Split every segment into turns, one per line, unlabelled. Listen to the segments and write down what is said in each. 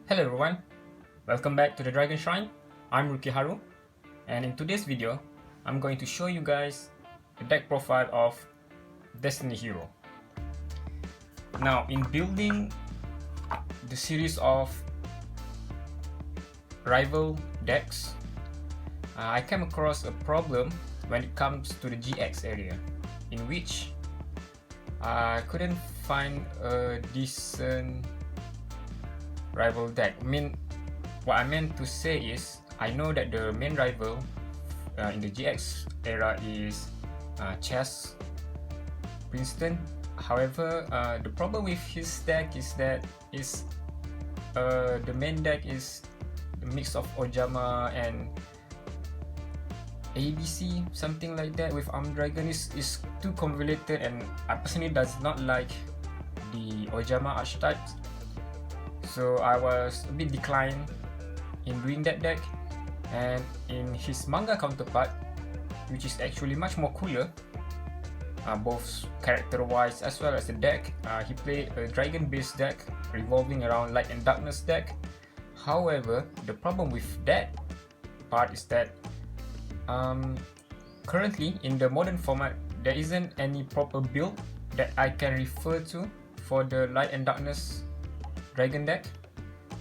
Hello everyone, welcome back to the Dragon Shrine. I'm Ruki Haru, and in today's video, I'm going to show you guys the deck profile of Destiny Hero. Now, in building the series of rival decks, I came across a problem when it comes to the GX area, in which I couldn't find a decent rival deck. What I meant to say is, I know that the main rival in the GX era is Chess Princeton. However, the problem with his deck is that the main deck is a mix of Ojama and ABC, something like that, with Armed Dragon. Is too convoluted, and I personally does not like the Ojama archetypes. So I was a bit declined in doing that deck, and in his manga counterpart, which is actually much more cooler, both character wise as well as the deck, he played a dragon based deck revolving around light and darkness deck. However, the problem with that part is that currently in the modern format, there isn't any proper build that I can refer to for the light and darkness dragon deck.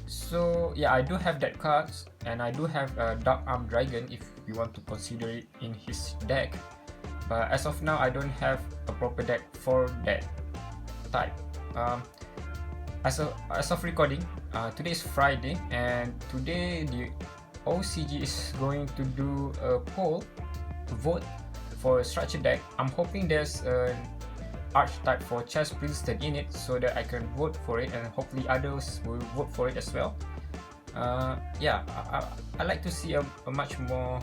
So yeah, I do have that cards, and I do have a Dark Armed Dragon if you want to consider it in his deck, but as of now I don't have a proper deck for that type. As of recording, today is Friday, and today the OCG is going to do a vote for a structure deck. I'm hoping there's an archetype for Chess Princeton in it, so that I can vote for it, and hopefully others will vote for it as well. Yeah, I like to see a much more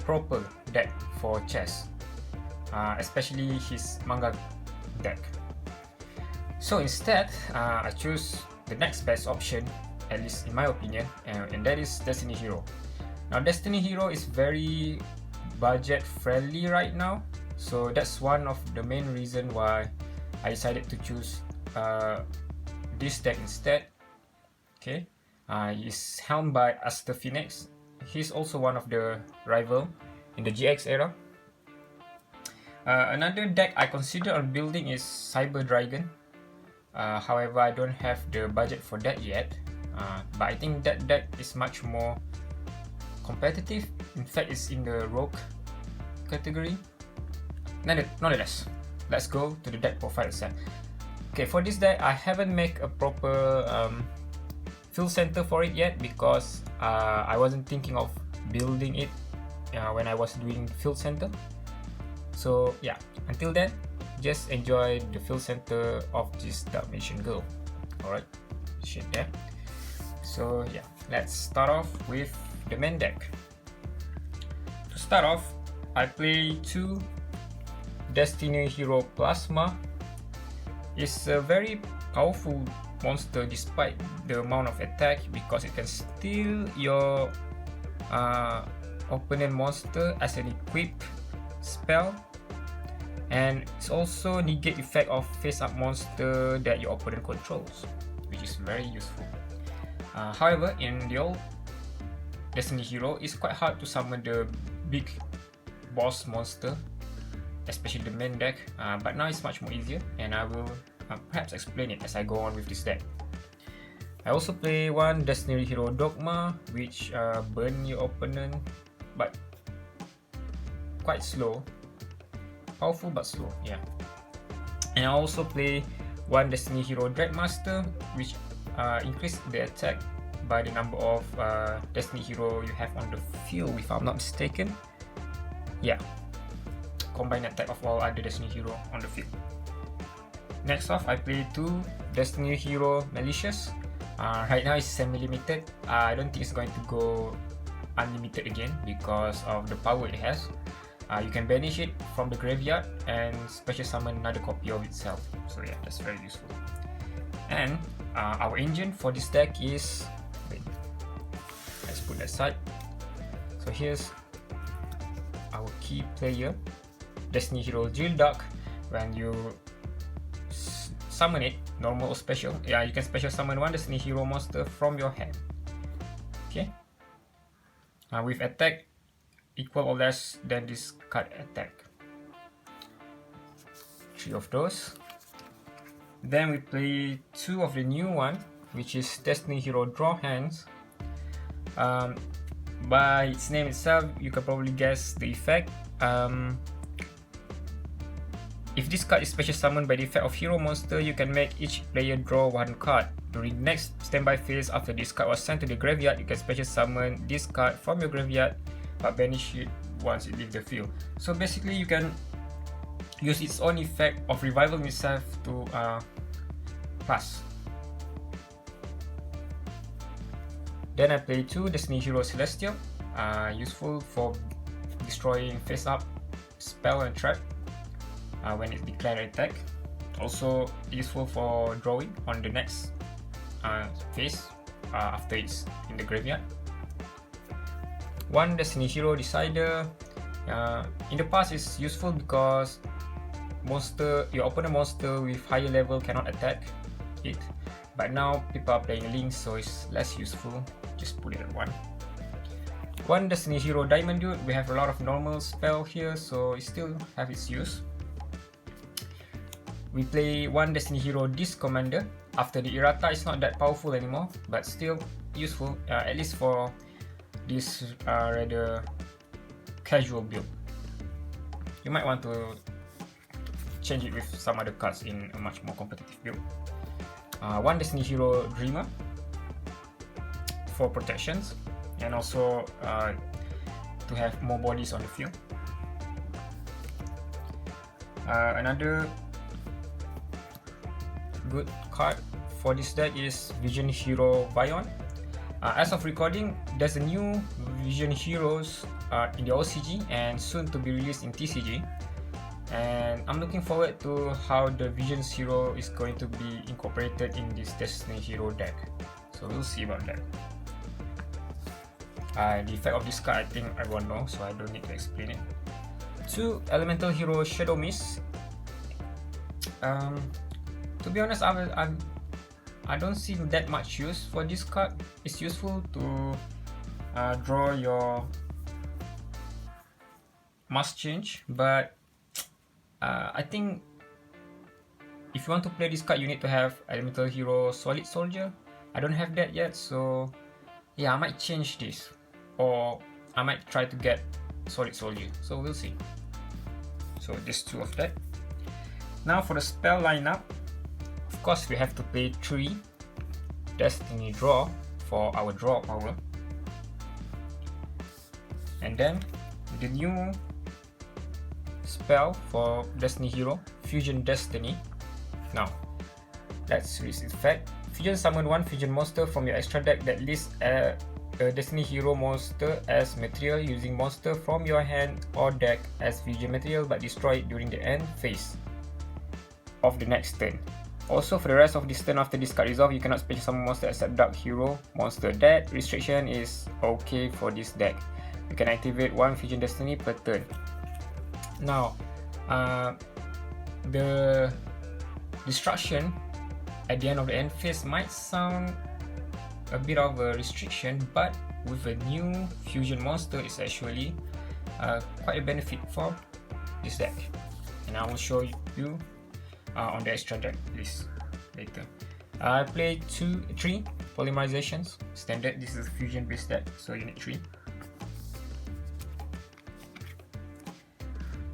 proper deck for chess, especially his manga deck. So instead, I choose the next best option, at least in my opinion, and that is Destiny Hero. Now, Destiny Hero is very budget friendly right now, so that's one of the main reason why I decided to choose this deck instead. Okay, he's helmed by Aster Phoenix. He's also one of the rival in the GX era. Another deck I consider on building is Cyber Dragon. However, I don't have the budget for that yet, but I think that deck is much more competitive. In fact, it's in the rogue category. Nonetheless, let's go to the deck profile itself. Okay, for this deck, I haven't made a proper field center for it yet, because I wasn't thinking of building it when I was doing field center. So yeah, until then, just enjoy the field center of this Dark Magician Girl. Alright, shit there. So yeah, let's start off with the main deck. To start off, I play two Destiny Hero Plasma. Is a very powerful monster despite the amount of attack, because it can steal your opponent monster as an equipped spell, and it's also negate effect of face up monster that your opponent controls, which is very useful. However, in the old Destiny Hero, it's quite hard to summon the big boss monster, especially the main deck, but now it's much more easier, and I will perhaps explain it as I go on with this deck. I also play one Destiny Hero Dogma, which burn your opponent, but quite slow. Powerful but slow, yeah. And I also play one Destiny Hero Dreadmaster, which increase the attack by the number of Destiny Hero you have on the field, if I'm not mistaken. Yeah, combine attack of all other Destiny Hero on the field. Next off, I play two Destiny Hero Malicious. Right now it's semi-limited. I don't think it's going to go unlimited again because of the power it has. You can banish it from the graveyard and special summon another copy of itself. So yeah, that's very useful. And our engine for this deck is... wait, let's put that aside. So here's our key player, Destiny Hero Drill Duck. When you summon it, normal or special. Yeah, you can special summon one Destiny Hero monster from your hand. Okay. With attack equal or less than this card attack. 3 of those. Then we play 2 of the new one, which is Destiny Hero Draw Hands. By its name itself, you can probably guess the effect. If this card is special summoned by the effect of hero monster, you can make each player draw 1 card. During the next standby phase, after this card was sent to the graveyard, you can special summon this card from your graveyard but banish it once it leaves the field. So basically you can use its own effect of reviving itself to pass. Then I play 2 Destiny Hero Celestial, useful for destroying face up, spell and trap when it's declared attack. Also useful for drawing on the next phase after it's in the graveyard. 1 Destiny Hero Decider. In the past it's useful because your opponent monster with higher level cannot attack it, but now people are playing Link, so it's less useful. Just put it at 1. 1 Destiny Hero Diamond Dude. We have a lot of normal spell here, so it still have its use. We play 1 Destiny Hero Disc Commander. After the errata, it's not that powerful anymore, but still useful, at least for this rather casual build. You might want to change it with some other cards in a much more competitive build. 1 Destiny Hero Dreamer for protections, and also to have more bodies on the field. Another good card for this deck is Vision Hero Bion. As of recording, there's a new Vision Heroes in the OCG and soon to be released in TCG, and I'm looking forward to how the Vision Hero is going to be incorporated in this Destiny Hero deck, so we'll see about that. The effect of this card I think everyone knows, so I don't need to explain it. 2 Elemental Hero Shadow Mist. To be honest, I don't see that much use for this card. It's useful to draw your mass change, but I think if you want to play this card, you need to have Elemental Hero Solid Soldier. I don't have that yet, so yeah, I might change this, or I might try to get Solid Soldier, so we'll see. So just 2 of that. Now for the spell lineup, of course we have to play 3 Destiny Draw for our draw power, and then the new spell for Destiny Hero, Fusion Destiny. Now let's read its effect. Fusion summon 1 fusion monster from your extra deck that lists a Destiny Hero monster as material using monster from your hand or deck as fusion material, but destroy it during the end phase of the next turn. Also, for the rest of this turn after this card resolve, you cannot special summon monster except Dark Hero monster. That restriction is okay for this deck. You can activate 1 Fusion Destiny per turn. Now, the destruction at the end of the end phase might sound a bit of a restriction, but with a new fusion monster, it's actually quite a benefit for this deck, and I will show you on the extra deck list later. I play 3 polymerizations standard. This is a fusion based deck, so you need 3.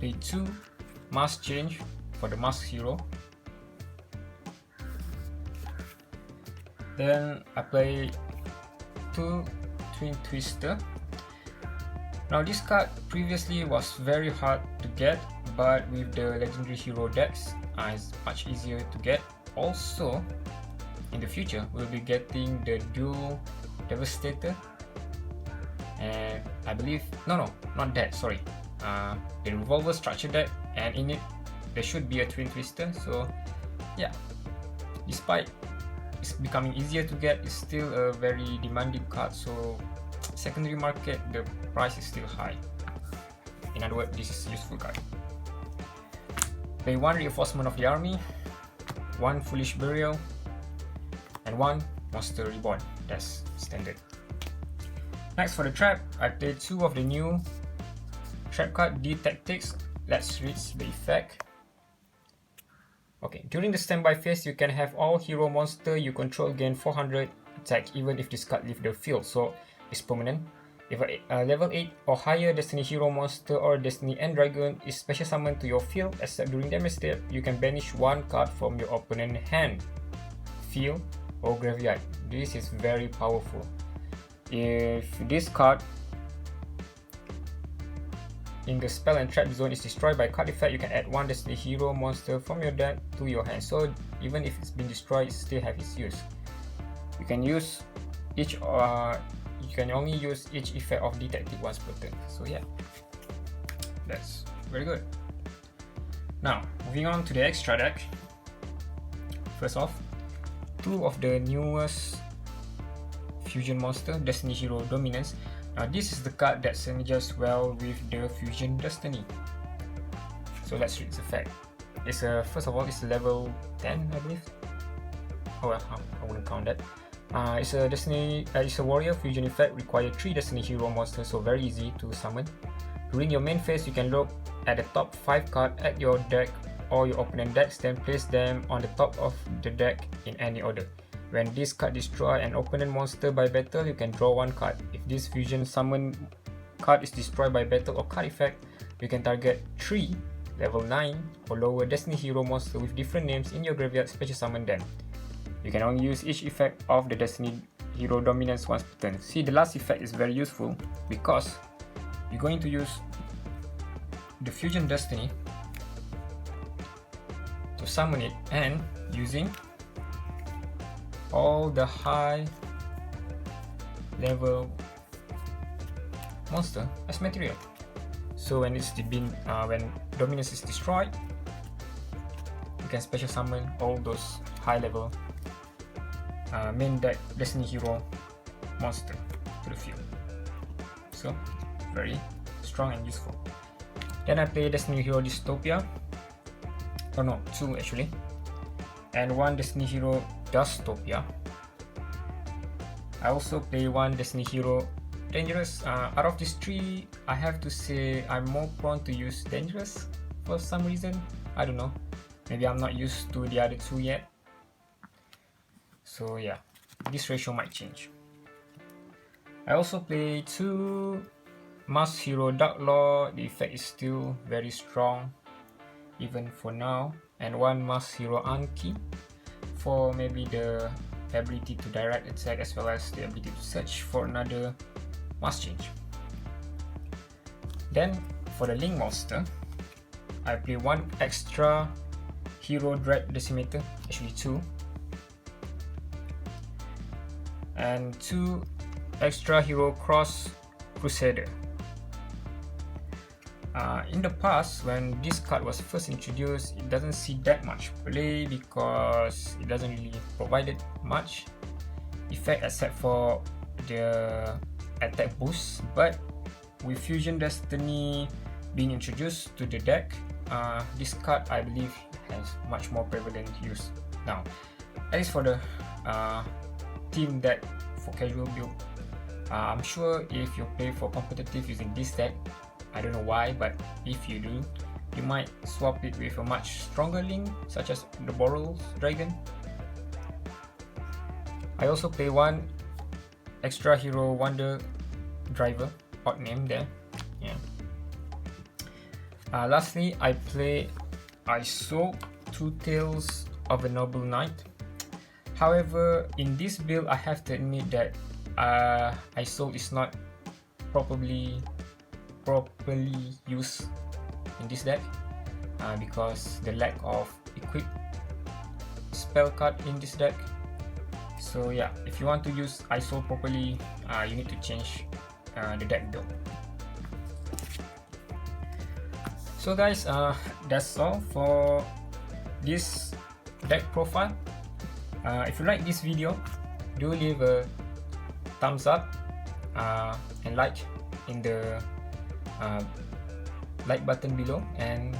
Play 2 mass change for the mask hero. Then I play 2 Twin Twister. Now this card previously was very hard to get, but with the legendary hero decks, it's much easier to get. Also, in the future, we'll be getting the dual Devastator, and I believe not that. Sorry, the Revolver structure deck, and in it there should be a Twin Twister. So yeah, despite it's becoming easier to get, it's still a very demanding card. So secondary market, the price is still high. In other words, this is a useful card. Play 1 Reinforcement of the Army. 1 Foolish Burial, and 1 Monster Reborn. That's standard. Next, for the trap, I play 2 of the new trap card, D Tactics. Let's read the effect. Okay, during the standby phase, you can have all hero monster you control gain 400 attack even if this card leave the field, so it's permanent. If a level 8 or higher Destiny hero monster or Destiny End Dragon is special summoned to your field, except during damage step, you can banish 1 card from your opponent's hand, field, or graveyard. This is very powerful. If this card in the spell and trap zone is destroyed by card effect, you can add 1 Destiny hero monster from your deck to your hand. So even if it's been destroyed, it still have its use. You can use each you can only use each effect of detective once per turn. So yeah, that's very good. Now moving on to the extra deck. First off, 2 of the newest fusion monster, Destiny Hero Dominance. Now this is the card that synergizes well with the Fusion Destiny. So let's read its effect. It's first of all, it's level 10, I believe. Oh well, I wouldn't count that. It's a Destiny. It's a warrior fusion effect. Require 3 Destiny hero monsters, so very easy to summon. During your main phase, you can look at the top 5 cards at your deck or your opponent decks, then place them on the top of the deck in any order. When this card destroys an opponent monster by battle, you can draw 1 card. If this fusion summon card is destroyed by battle or card effect, you can target 3 level 9 or lower Destiny hero monster with different names in your graveyard, special summon them. You can only use each effect of the Destiny Hero Dominance once per turn. See, the last effect is very useful because you're going to use the Fusion Destiny to summon it and using all the high level monster as material. So when when Dominance is destroyed, you can special summon all those high level main deck Destiny hero monster to the field. So very strong and useful. Then I play Destiny Hero Dystopia. Oh no, 2 actually. And 1 Destiny Hero Dustopia. I also play 1 Destiny Hero Dangerous. Out of these 3, I have to say I'm more prone to use Dangerous for some reason. I don't know. Maybe I'm not used to the other 2 yet. So yeah, this ratio might change. I also play 2 Mask Hero Dark Lord. The effect is still very strong even for now. And 1 Mask Hero Anki for maybe the ability to direct attack as well as the ability to search for another mask change. Then for the Link monster, I play 1 extra Hero Dread Decimator, actually 2, and 2 extra Hero Cross Crusader. In the past, when this card was first introduced, it doesn't see that much play because it doesn't really provide much effect except for the attack boost. But with Fusion Destiny being introduced to the deck, this card I believe has much more prevalent use now. At least for the team deck for casual build. I'm sure if you play for competitive using this deck, I don't know why, but if you do, you might swap it with a much stronger Link such as the Boros Dragon. I also play 1 extra Hero Wonder Driver, odd name there. Yeah. Lastly, I play ISO 2 Tales of a Noble Knight. However, in this build, I have to admit that ISO is not properly used in this deck because the lack of equipped spell card in this deck. So yeah, if you want to use ISO properly, you need to change the deck build. So guys, that's all for this deck profile. If you like this video, do leave a thumbs up and like in the like button below, and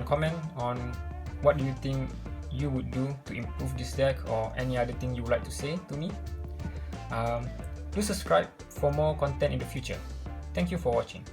comment on what do you think you would do to improve this deck, or any other thing you would like to say to me. Do subscribe for more content in the future. Thank you for watching.